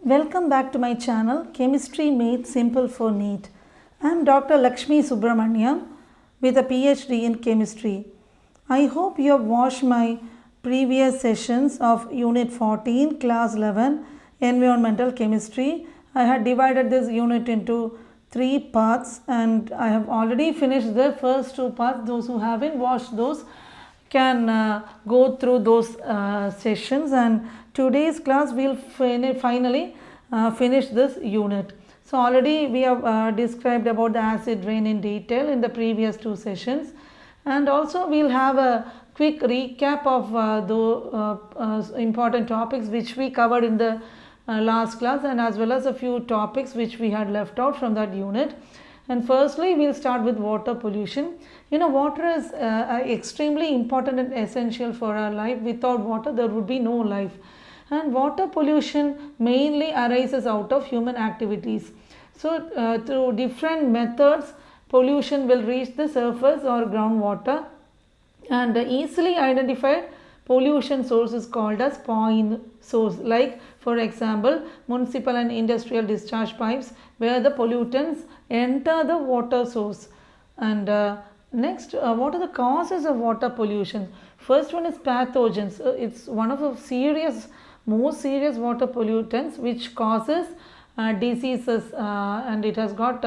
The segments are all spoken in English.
Welcome back to my channel Chemistry Made Simple for NEET. I am Dr. Lakshmi Subramaniam with a PhD in Chemistry. I hope you have watched my previous sessions of Unit 14, Class 11, Environmental Chemistry. I had divided this unit into 3 parts and I have already finished the first 2 parts. Those who haven't watched those can go through those sessions, and today's class will finally finish this unit. So already we have described about the acid rain in detail in the previous 2 sessions, and also we'll have a quick recap of the important topics which we covered in the last class, and as well as a few topics which we had left out from that unit. And firstly, we'll start with water pollution. Water is extremely important and essential for our life. Without water, there would be no life. And water pollution mainly arises out of human activities. So, through different methods, pollution will reach the surface or groundwater. And the easily identified pollution source is called as point source, like for example municipal and industrial discharge pipes where the pollutants enter the water source. And next, what are the causes of water pollution? First one is pathogens. It's one of the most serious water pollutants which causes diseases, and it has got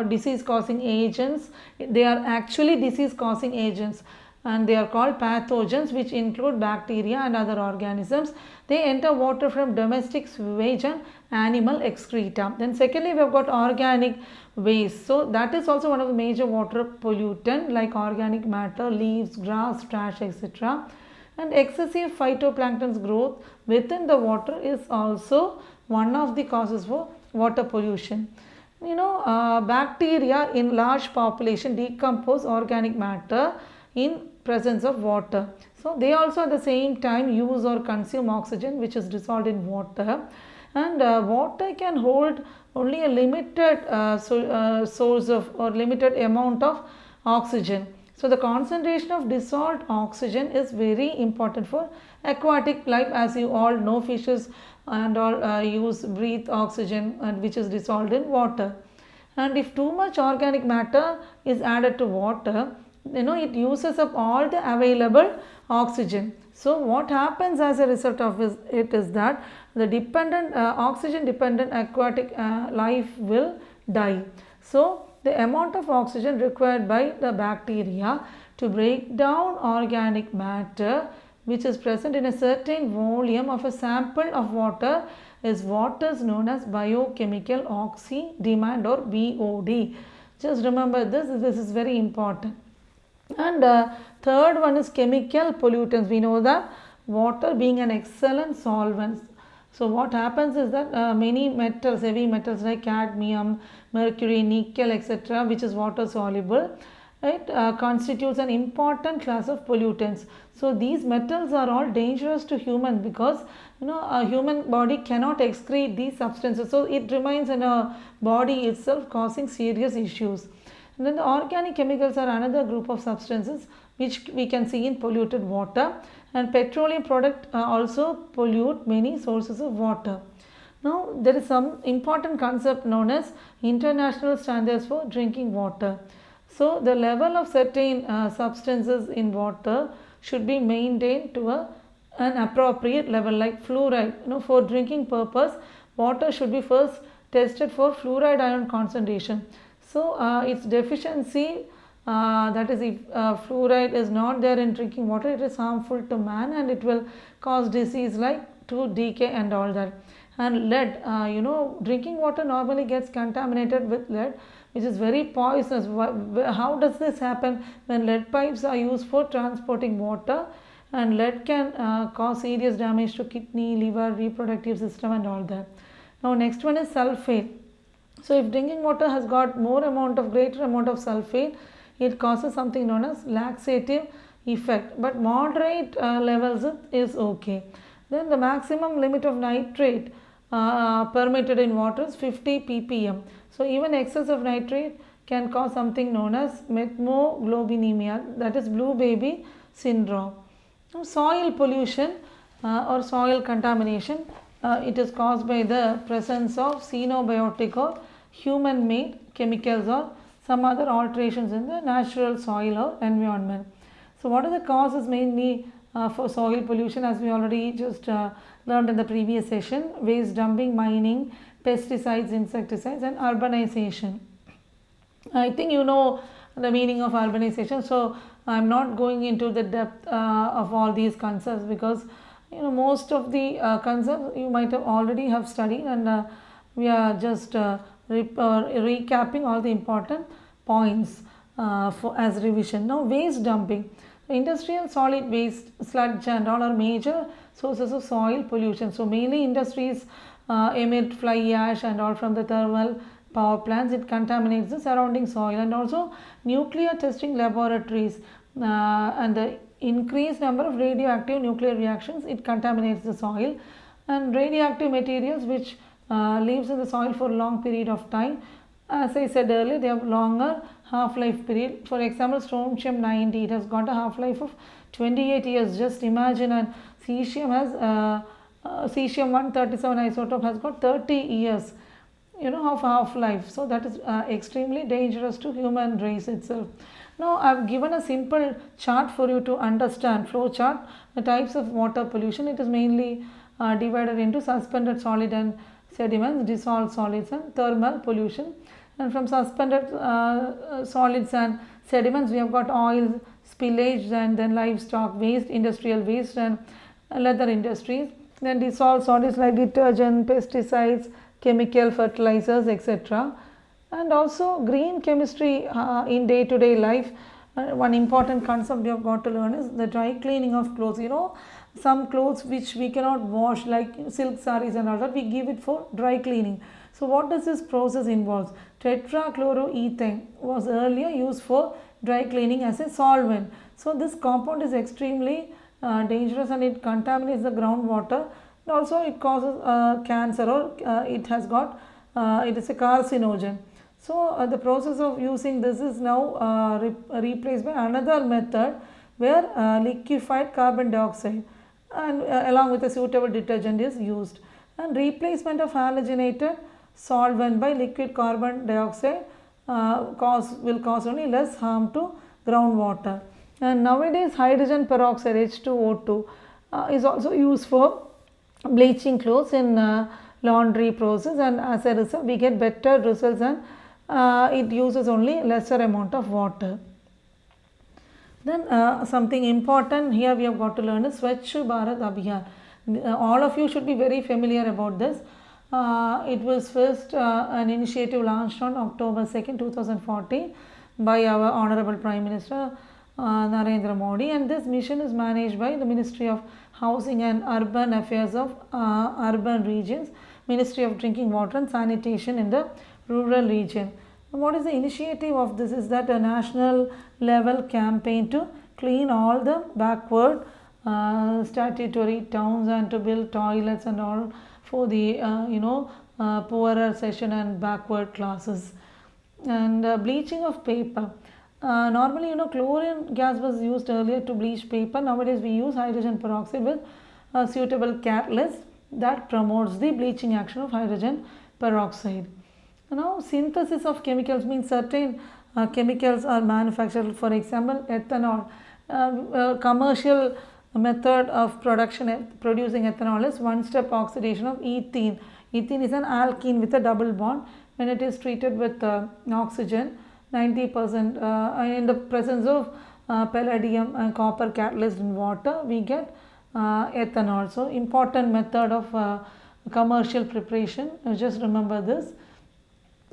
disease causing agents. They are actually disease causing agents, and they are called pathogens, which include bacteria and other organisms. They enter water from domestic sewage and animal excreta. Then secondly, we have got organic waste. So that is also one of the major water pollutant, like organic matter, leaves, grass, trash, etc. And excessive phytoplankton's growth within the water is also one of the causes for water pollution. Bacteria in large population decompose organic matter in presence of water. So they also at the same time use or consume oxygen which is dissolved in water, and water can hold only a limited source of or limited amount of oxygen. So the concentration of dissolved oxygen is very important for aquatic life. As you all know, fishes and all breathe oxygen, and which is dissolved in water. And if too much organic matter is added to water, it uses up all the available oxygen. So what happens as a result of it is that the oxygen dependent aquatic life will die. So the amount of oxygen required by the bacteria to break down organic matter which is present in a certain volume of a sample of water is what is known as biochemical oxy demand, or BOD. Just remember this is very important. And third one is chemical pollutants. We know that water being an excellent solvent. So what happens is that many metals, heavy metals like cadmium, mercury, nickel, etc., which is water soluble, right, constitutes an important class of pollutants. So these metals are all dangerous to human because a human body cannot excrete these substances. So it remains in a body itself, causing serious issues. And then the organic chemicals are another group of substances which we can see in polluted water, and petroleum products also pollute many sources of water. Now there is some important concept known as international standards for drinking water. So the level of certain substances in water should be maintained to an appropriate level, like fluoride. For drinking purpose, water should be first tested for fluoride ion concentration. So its deficiency, that is if fluoride is not there in drinking water, it is harmful to man and it will cause disease like tooth decay and all that. And lead, drinking water normally gets contaminated with lead, which is very poisonous. How does this happen? When lead pipes are used for transporting water, and lead can cause serious damage to kidney, liver, reproductive system and all that. Now next one is sulfate. So if drinking water has got greater amount of sulfate, it causes something known as laxative effect, but moderate levels is okay. Then the maximum limit of nitrate permitted in water is 50 ppm. So even excess of nitrate can cause something known as methemoglobinemia, that is blue baby syndrome. Now soil pollution or soil contamination it is caused by the presence of xenobiotic or human-made chemicals or some other alterations in the natural soil or environment. So what are the causes mainly for soil pollution, as we already just learned in the previous session? Waste dumping, mining, pesticides, insecticides, and urbanization. I think you know the meaning of urbanization, so I'm not going into the depth of all these concepts, because most of the concepts you might have already have studied, and we are just recapping all the important points for as revision. Now, waste dumping. Industrial solid waste, sludge and all are major sources of soil pollution. So mainly industries emit fly ash and all from the thermal power plants. It contaminates the surrounding soil, and also nuclear testing laboratories and the increased number of radioactive nuclear reactions, it contaminates the soil, and radioactive materials which lives in the soil for a long period of time. As I said earlier, they have longer half-life period. For example, strontium 90, it has got a half-life of 28 years. Just imagine, and cesium has cesium 137 isotope has got 30 years of half-life. So that is extremely dangerous to human race itself. Now I have given a simple chart for you to understand, flow chart, the types of water pollution. It is mainly divided into suspended solid and sediments, dissolved solids, and thermal pollution. And from suspended solids and sediments, we have got oils, spillage, and then livestock waste, industrial waste, and leather industries. Then dissolved solids like detergent, pesticides, chemical fertilizers, etc. And also green chemistry in day-to-day life. One important concept you have got to learn is the dry cleaning of clothes. Some clothes which we cannot wash, like silk sarees and all that, we give it for dry cleaning. So what does this process involve? Tetrachloroethane was earlier used for dry cleaning as a solvent. So this compound is extremely dangerous, and it contaminates the groundwater, and also it causes cancer, or it is a carcinogen. So the process of using this is now replaced by another method where liquefied carbon dioxide and along with a suitable detergent is used, and replacement of halogenated solvent by liquid carbon dioxide will cause only less harm to groundwater. And nowadays hydrogen peroxide H2O2 is also used for bleaching clothes in laundry process, and as a result we get better results, and it uses only lesser amount of water. Then something important here we have got to learn is Swachh Bharat Abhiyan. All of you should be very familiar about this. It was first an initiative launched on October 2nd, 2014 by our Honorable Prime Minister Narendra Modi, and this mission is managed by the Ministry of Housing and Urban Affairs of Urban Regions, Ministry of Drinking Water and Sanitation in the rural region. What is the initiative of this is that a national level campaign to clean all the backward statutory towns and to build toilets and all for the poorer section and backward classes. And bleaching of paper. Normally chlorine gas was used earlier to bleach paper. Nowadays we use hydrogen peroxide with a suitable catalyst that promotes the bleaching action of hydrogen peroxide. Now synthesis of chemicals means certain chemicals are manufactured. For example, ethanol. Commercial method of producing ethanol is one-step oxidation of ethene. Ethene is an alkene with a double bond. When it is treated with oxygen 90% in the presence of palladium and copper catalyst in water, we get ethanol. So important method of commercial preparation. Just remember this.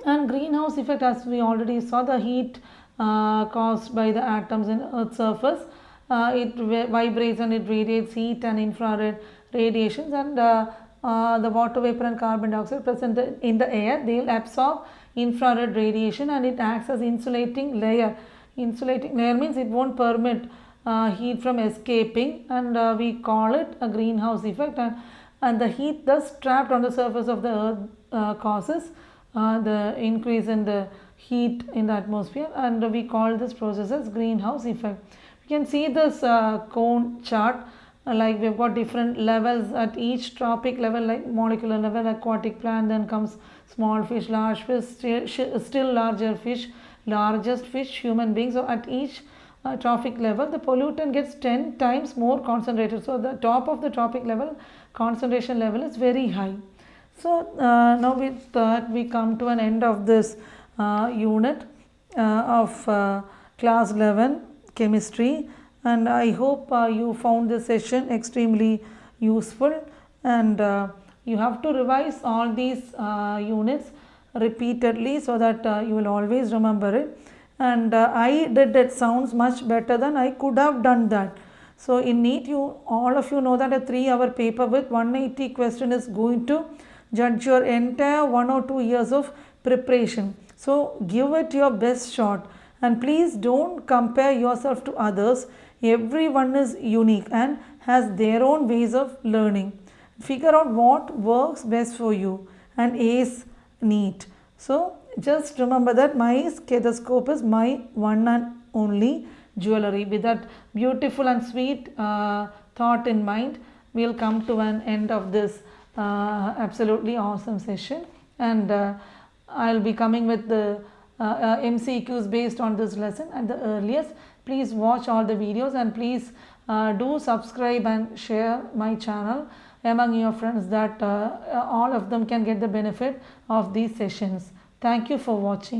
And greenhouse effect, as we already saw, the heat caused by the atoms in Earth's surface, it vibrates and it radiates heat and infrared radiations, and the water vapor and carbon dioxide present in the air, they will absorb infrared radiation, and it acts as insulating layer. Insulating layer means it won't permit heat from escaping, and we call it a greenhouse effect, and the heat thus trapped on the surface of the earth causes the increase in the heat in the atmosphere, and we call this process as greenhouse effect. We can see this cone chart. like we've got different levels at each tropic level, like molecular level, aquatic plant, then comes small fish, large fish, still larger fish, largest fish, human beings. So at each trophic level, the pollutant gets 10 times more concentrated. So the top of the trophic level concentration level is very high. So now with that we come to an end of this unit of class 11 chemistry, and I hope you found this session extremely useful, and you have to revise all these units repeatedly so that you will always remember it. And I did it sounds much better than I could have done that. So in NEET, all of you know that a 3-hour paper with 180 question is going to judge your entire 1 or 2 years of preparation. So give it your best shot, and please don't compare yourself to others. Everyone is unique and has their own ways of learning. Figure out what works best for you and ace NEET. So just remember that my stethoscope is my one and only jewelry. With that beautiful and sweet thought in mind, we'll come to an end of this absolutely awesome session, and I'll be coming with the MCQs based on this lesson at the earliest. Please watch all the videos, and please do subscribe and share my channel among your friends, that all of them can get the benefit of these sessions. Thank you for watching.